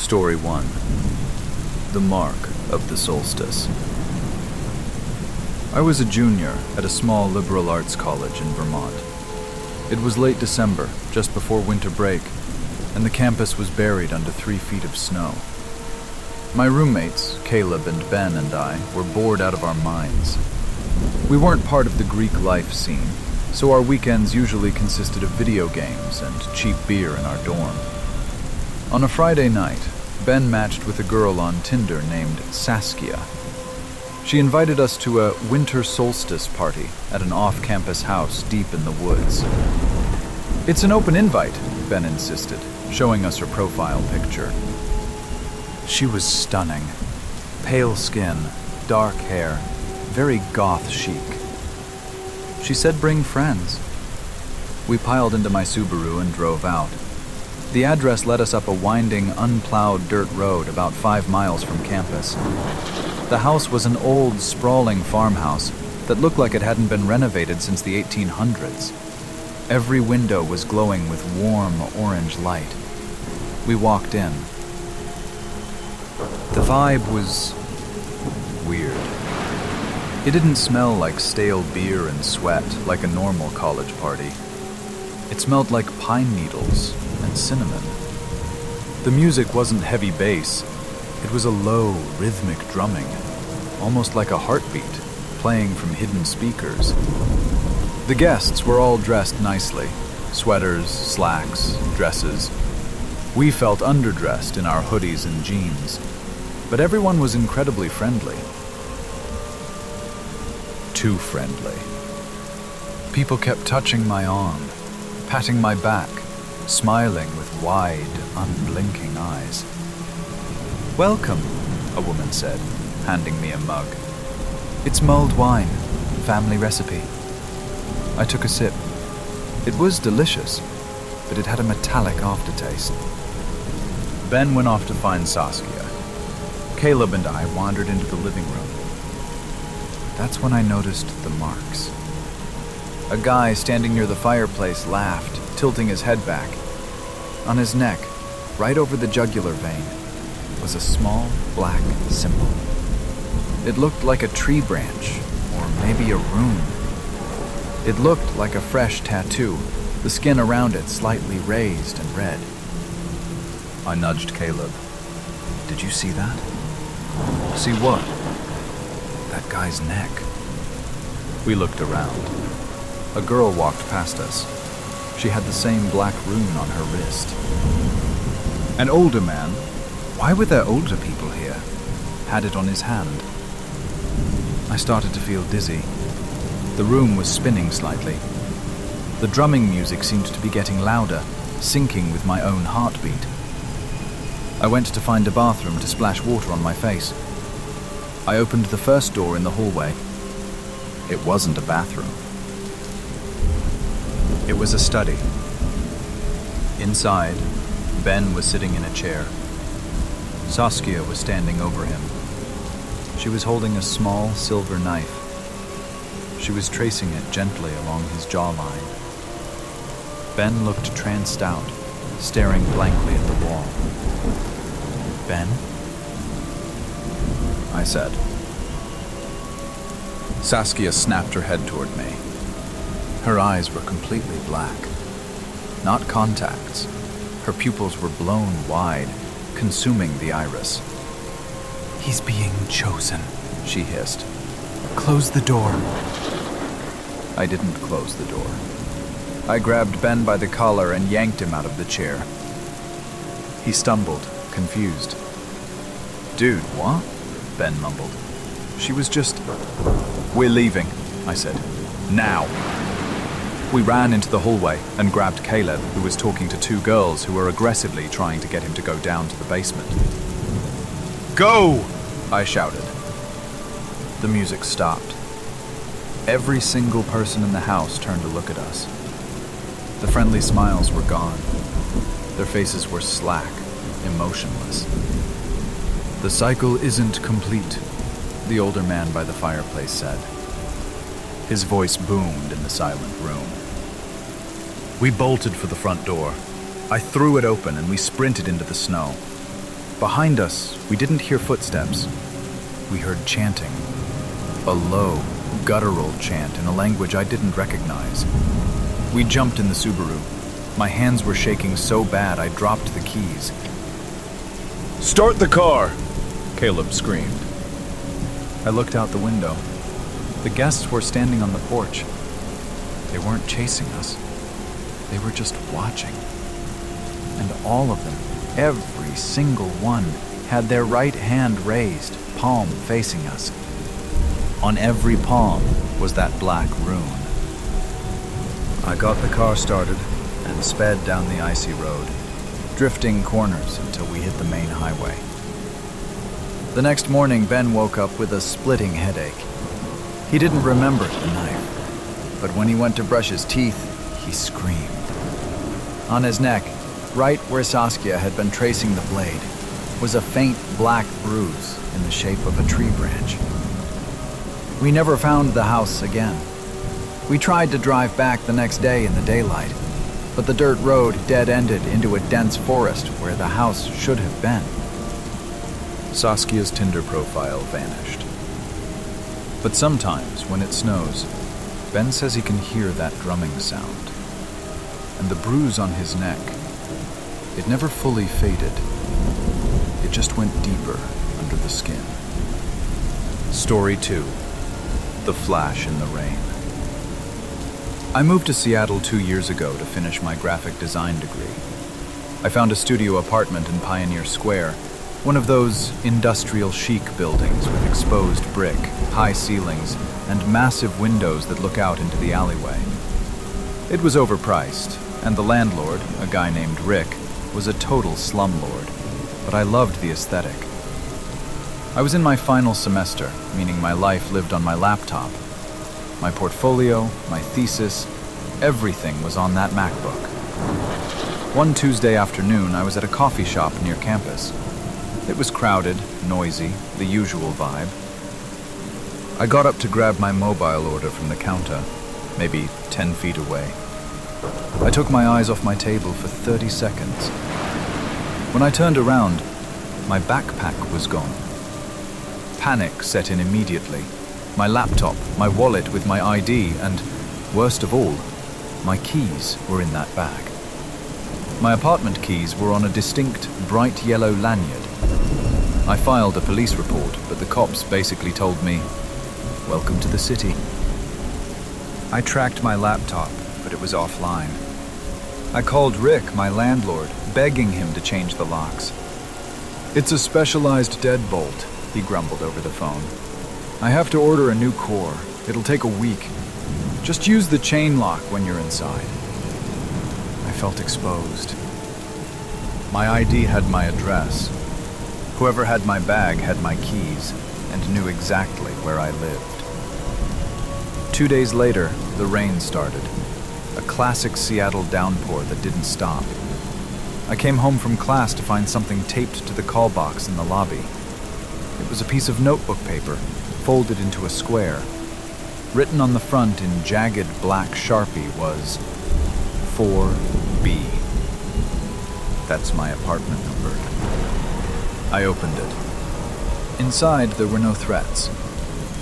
Story 1. The Mark of the Solstice. I was a junior at a small liberal arts college in Vermont. It was late December, just before winter break, and the campus was buried under 3 feet of snow. My roommates, Caleb and Ben, and I were bored out of our minds. We weren't part of the Greek life scene, so our weekends usually consisted of video games and cheap beer in our dorm. On a Friday night, Ben matched with a girl on Tinder named Saskia. She invited us to a winter solstice party at an off-campus house deep in the woods. "It's an open invite," Ben insisted, showing us her profile picture. She was stunning. Pale skin, dark hair, very goth chic. She said bring friends. We piled into my Subaru and drove out. The address led us up a winding, unplowed dirt road about 5 miles from campus. The house was an old, sprawling farmhouse that looked like it hadn't been renovated since the 1800s. Every window was glowing with warm, orange light. We walked in. The vibe was weird. It didn't smell like stale beer and sweat like a normal college party. It smelled like pine needles and cinnamon. The music wasn't heavy bass. It was a low, rhythmic drumming, almost like a heartbeat, playing from hidden speakers. The guests were all dressed nicely, sweaters, slacks, dresses. We felt underdressed in our hoodies and jeans, but everyone was incredibly friendly. Too friendly. People kept touching my arm, patting my back, smiling with wide, unblinking eyes. "Welcome," a woman said, handing me a mug. "It's mulled wine, family recipe." I took a sip. It was delicious, but it had a metallic aftertaste. Ben went off to find Saskia. Caleb and I wandered into the living room. That's when I noticed the marks. A guy standing near the fireplace laughed, tilting his head back. On his neck, right over the jugular vein, was a small black symbol. It looked like a tree branch, or maybe a rune. It looked like a fresh tattoo, the skin around it slightly raised and red. I nudged Caleb. "Did you see that?" "See what?" "That guy's neck." We looked around. A girl walked past us. She had the same black rune on her wrist. An older man, why were there older people here, had it on his hand. I started to feel dizzy. The room was spinning slightly. The drumming music seemed to be getting louder, syncing with my own heartbeat. I went to find a bathroom to splash water on my face. I opened the first door in the hallway. It wasn't a bathroom. It was a study. Inside, Ben was sitting in a chair. Saskia was standing over him. She was holding a small silver knife. She was tracing it gently along his jawline. Ben looked tranced out, staring blankly at the wall. "Ben?" I said. Saskia snapped her head toward me. Her eyes were completely black. Not contacts. Her pupils were blown wide, consuming the iris. "He's being chosen," she hissed. "Close the door." I didn't close the door. I grabbed Ben by the collar and yanked him out of the chair. He stumbled, confused. "Dude, what?" Ben mumbled. "She was just..." "We're leaving," I said. "Now." We ran into the hallway and grabbed Caleb, who was talking to 2 girls who were aggressively trying to get him to go down to the basement. "Go!" I shouted. The music stopped. Every single person in the house turned to look at us. The friendly smiles were gone. Their faces were slack, emotionless. "The cycle isn't complete," the older man by the fireplace said. His voice boomed in the silent room. We bolted for the front door. I threw it open and we sprinted into the snow. Behind us, we didn't hear footsteps. We heard chanting. A low, guttural chant in a language I didn't recognize. We jumped in the Subaru. My hands were shaking so bad I dropped the keys. "Start the car!" Caleb screamed. I looked out the window. The guests were standing on the porch. They weren't chasing us. They were just watching. And all of them, every single one, had their right hand raised, palm facing us. On every palm was that black rune. I got the car started and sped down the icy road, drifting corners until we hit the main highway. The next morning, Ben woke up with a splitting headache. He didn't remember the knife, but when he went to brush his teeth, he screamed. On his neck, right where Saskia had been tracing the blade, was a faint black bruise in the shape of a tree branch. We never found the house again. We tried to drive back the next day in the daylight, but the dirt road dead-ended into a dense forest where the house should have been. Saskia's Tinder profile vanished. But sometimes, when it snows, Ben says he can hear that drumming sound. And the bruise on his neck, it never fully faded. It just went deeper under the skin. Story 2. The Flash in the Rain. I moved to Seattle 2 years ago to finish my graphic design degree. I found a studio apartment in Pioneer Square, one of those industrial chic buildings with exposed brick, high ceilings, and massive windows that look out into the alleyway. It was overpriced, and the landlord, a guy named Rick, was a total slumlord, but I loved the aesthetic. I was in my final semester, meaning my life lived on my laptop. My portfolio, my thesis, everything was on that MacBook. One Tuesday afternoon, I was at a coffee shop near campus. It was crowded, noisy, the usual vibe. I got up to grab my mobile order from the counter, maybe 10 feet away. I took my eyes off my table for 30 seconds. When I turned around, my backpack was gone. Panic set in immediately. My laptop, my wallet with my ID, and, worst of all, my keys were in that bag. My apartment keys were on a distinct, bright yellow lanyard. I filed a police report, but the cops basically told me, "Welcome to the city." I tracked my laptop, but it was offline. I called Rick, my landlord, begging him to change the locks. "It's a specialized deadbolt," he grumbled over the phone. "I have to order a new core. It'll take a week. Just use the chain lock when you're inside." I felt exposed. My ID had my address. Whoever had my bag had my keys and knew exactly where I lived. 2 days later, the rain started. A classic Seattle downpour that didn't stop. I came home from class to find something taped to the call box in the lobby. It was a piece of notebook paper, folded into a square. Written on the front in jagged black Sharpie was 4B. That's my apartment number. I opened it. Inside, there were no threats,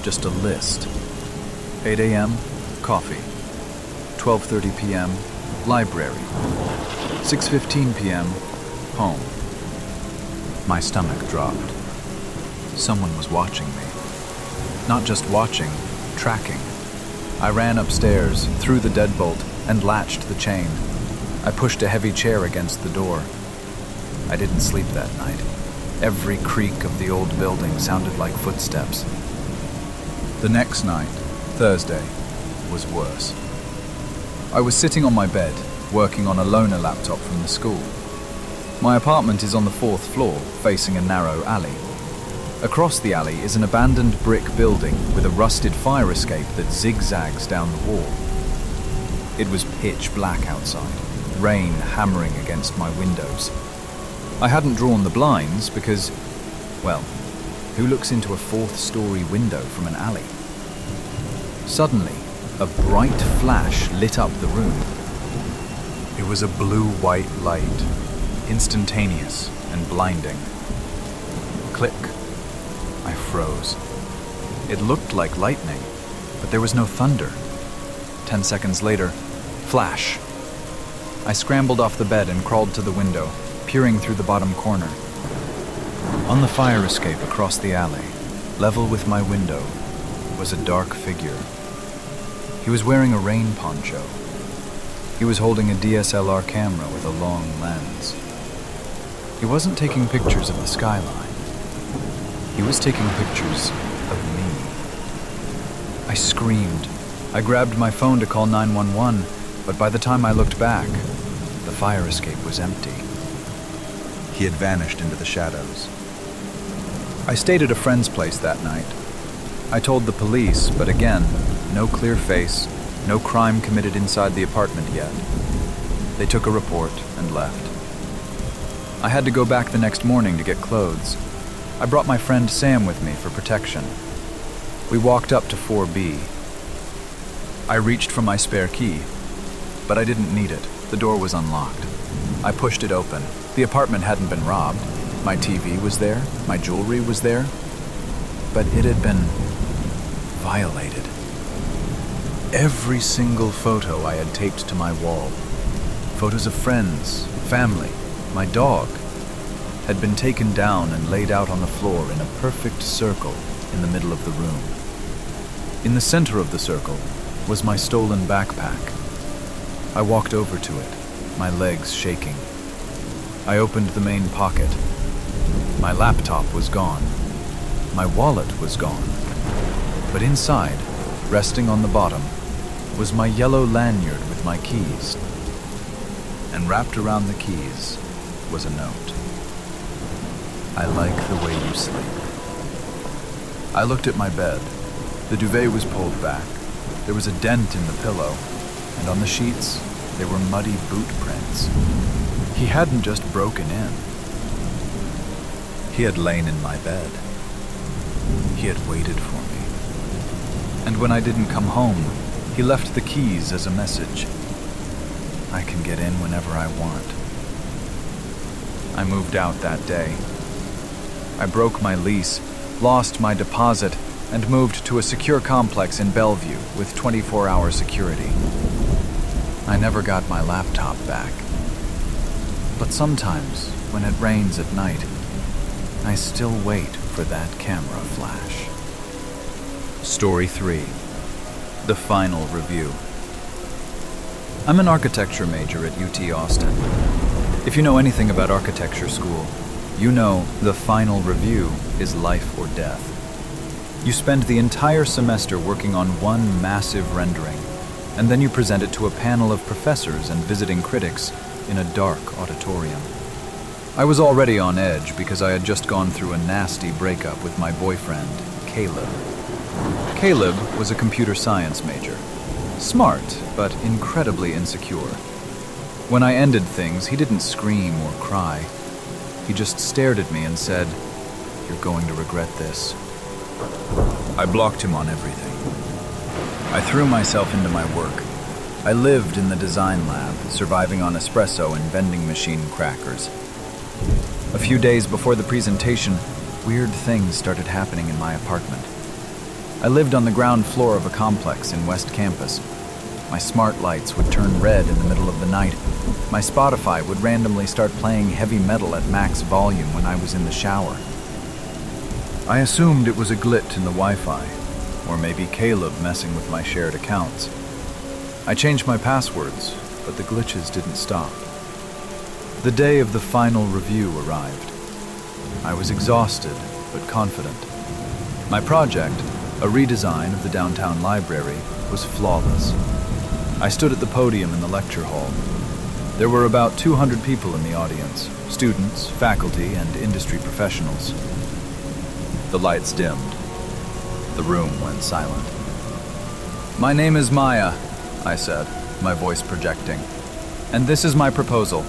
just a list. 8 a.m., coffee. 12:30 p.m., library. 6:15 p.m., home. My stomach dropped. Someone was watching me. Not just watching, tracking. I ran upstairs, through the deadbolt, and latched the chain. I pushed a heavy chair against the door. I didn't sleep that night. Every creak of the old building sounded like footsteps. The next night, Thursday, was worse. I was sitting on my bed, working on a loaner laptop from the school. My apartment is on the 4th floor, facing a narrow alley. Across the alley is an abandoned brick building with a rusted fire escape that zigzags down the wall. It was pitch black outside, rain hammering against my windows. I hadn't drawn the blinds because, well, who looks into a 4th-story window from an alley? Suddenly, a bright flash lit up the room. It was a blue-white light, instantaneous and blinding. Click. I froze. It looked like lightning, but there was no thunder. 10 seconds later, flash. I scrambled off the bed and crawled to the window, peering through the bottom corner. On the fire escape across the alley, level with my window, was a dark figure. He was wearing a rain poncho. He was holding a DSLR camera with a long lens. He wasn't taking pictures of the skyline. He was taking pictures of me. I screamed. I grabbed my phone to call 911, but by the time I looked back, the fire escape was empty. He had vanished into the shadows. I stayed at a friend's place that night. I told the police, but again, no clear face, no crime committed inside the apartment yet. They took a report and left. I had to go back the next morning to get clothes. I brought my friend Sam with me for protection. We walked up to 4B. I reached for my spare key, but I didn't need it. The door was unlocked. I pushed it open. The apartment hadn't been robbed. My TV was there, my jewelry was there, but it had been violated. Every single photo I had taped to my wall, photos of friends, family, my dog, had been taken down and laid out on the floor in a perfect circle in the middle of the room. In the center of the circle was my stolen backpack. I walked over to it, my legs shaking. I opened the main pocket. My laptop was gone. My wallet was gone. But inside, resting on the bottom, was my yellow lanyard with my keys. And wrapped around the keys was a note. I like the way you sleep. I looked at my bed. The duvet was pulled back. There was a dent in the pillow, and on the sheets, there were muddy boot prints. He hadn't just broken in. He had lain in my bed. He had waited for me. And when I didn't come home, he left the keys as a message. I can get in whenever I want. I moved out that day. I broke my lease, lost my deposit, and moved to a secure complex in Bellevue with 24-hour security. I never got my laptop back. But sometimes, when it rains at night, I still wait for that camera flash. Story 3. The final review. I'm an architecture major at UT Austin. If you know anything about architecture school, you know the final review is life or death. You spend the entire semester working on one massive rendering, and then you present it to a panel of professors and visiting critics in a dark auditorium. I was already on edge because I had just gone through a nasty breakup with my boyfriend, Caleb. Caleb was a computer science major. Smart, but incredibly insecure. When I ended things, he didn't scream or cry. He just stared at me and said, "You're going to regret this." I blocked him on everything. I threw myself into my work. I lived in the design lab, surviving on espresso and vending machine crackers. A few days before the presentation, weird things started happening in my apartment. I lived on the ground floor of a complex in West Campus. My smart lights would turn red in the middle of the night. My Spotify would randomly start playing heavy metal at max volume when I was in the shower. I assumed it was a glitch in the Wi-Fi, or maybe Caleb messing with my shared accounts. I changed my passwords, but the glitches didn't stop. The day of the final review arrived. I was exhausted, but confident. My project, a redesign of the downtown library, was flawless. I stood at the podium in the lecture hall. There were about 200 people in the audience, students, faculty, and industry professionals. The lights dimmed. The room went silent. "My name is Maya," I said, my voice projecting, "and this is my proposal."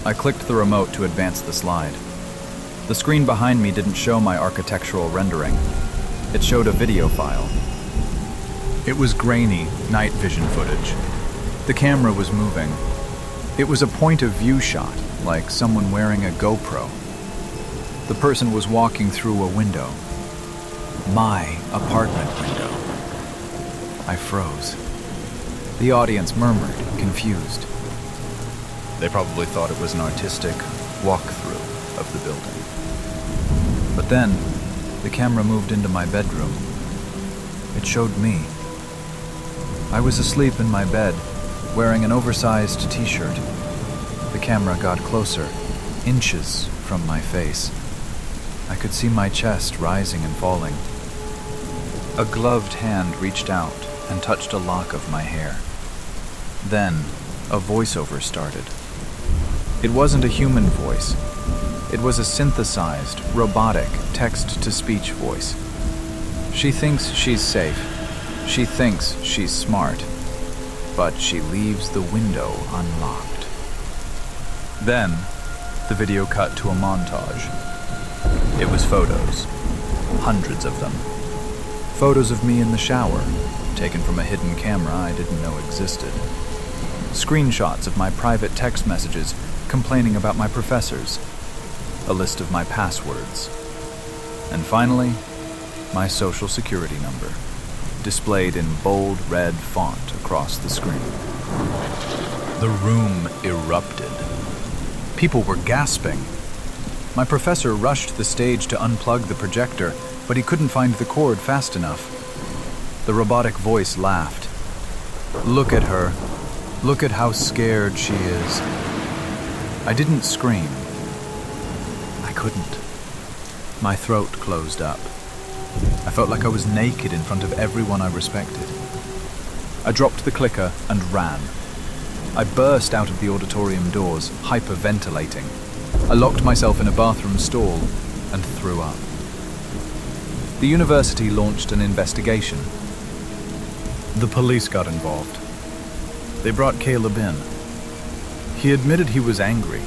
I clicked the remote to advance the slide. The screen behind me didn't show my architectural rendering. It showed a video file. It was grainy, night vision footage. The camera was moving. It was a point-of-view shot, like someone wearing a GoPro. The person was walking through a window. My apartment window. I froze. The audience murmured, confused. They probably thought it was an artistic walkthrough of the building. But then, the camera moved into my bedroom. It showed me. I was asleep in my bed, wearing an oversized t-shirt. The camera got closer, inches from my face. I could see my chest rising and falling. A gloved hand reached out and touched a lock of my hair. Then, a voiceover started. It wasn't a human voice. It was a synthesized, robotic, text-to-speech voice. She thinks she's safe. She thinks she's smart. But she leaves the window unlocked. Then, the video cut to a montage. It was photos. Hundreds of them. Photos of me in the shower, taken from a hidden camera I didn't know existed. Screenshots of my private text messages complaining about my professors. A list of my passwords. And finally, my social security number, displayed in bold red font across the screen. The room erupted. People were gasping. My professor rushed the stage to unplug the projector, but he couldn't find the cord fast enough. The robotic voice laughed. Look at her. Look at how scared she is. I didn't scream. I couldn't. My throat closed up. I felt like I was naked in front of everyone I respected. I dropped the clicker and ran. I burst out of the auditorium doors, hyperventilating. I locked myself in a bathroom stall and threw up. The university launched an investigation. The police got involved. They brought Caleb in. He admitted he was angry.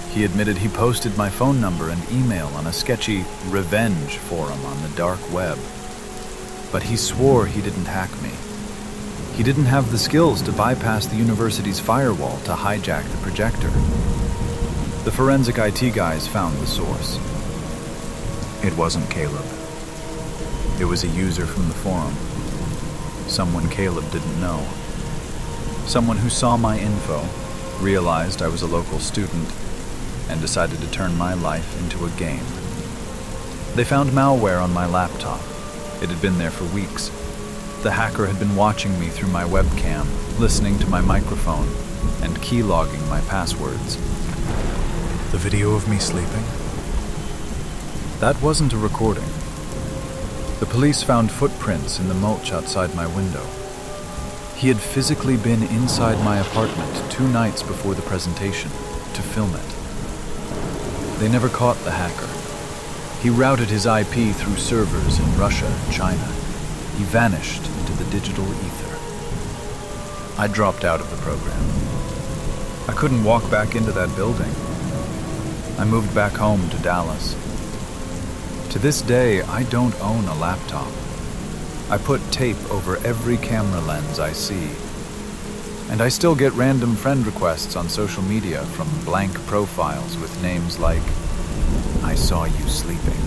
He admitted he posted my phone number and email on a sketchy revenge forum on the dark web. But he swore he didn't hack me. He didn't have the skills to bypass the university's firewall to hijack the projector. The forensic IT guys found the source. It wasn't Caleb. It was a user from the forum. Someone Caleb didn't know. Someone who saw my info, realized I was a local student, and decided to turn my life into a game. They found malware on my laptop. It had been there for weeks. The hacker had been watching me through my webcam, listening to my microphone, and keylogging my passwords. The video of me sleeping? That wasn't a recording. The police found footprints in the mulch outside my window. He had physically been inside my apartment 2 nights before the presentation to film it. They never caught the hacker. He routed his IP through servers in Russia and China. He vanished into the digital ether. I dropped out of the program. I couldn't walk back into that building. I moved back home to Dallas. To this day, I don't own a laptop. I put tape over every camera lens I see. And I still get random friend requests on social media from blank profiles with names like, "I saw you sleeping."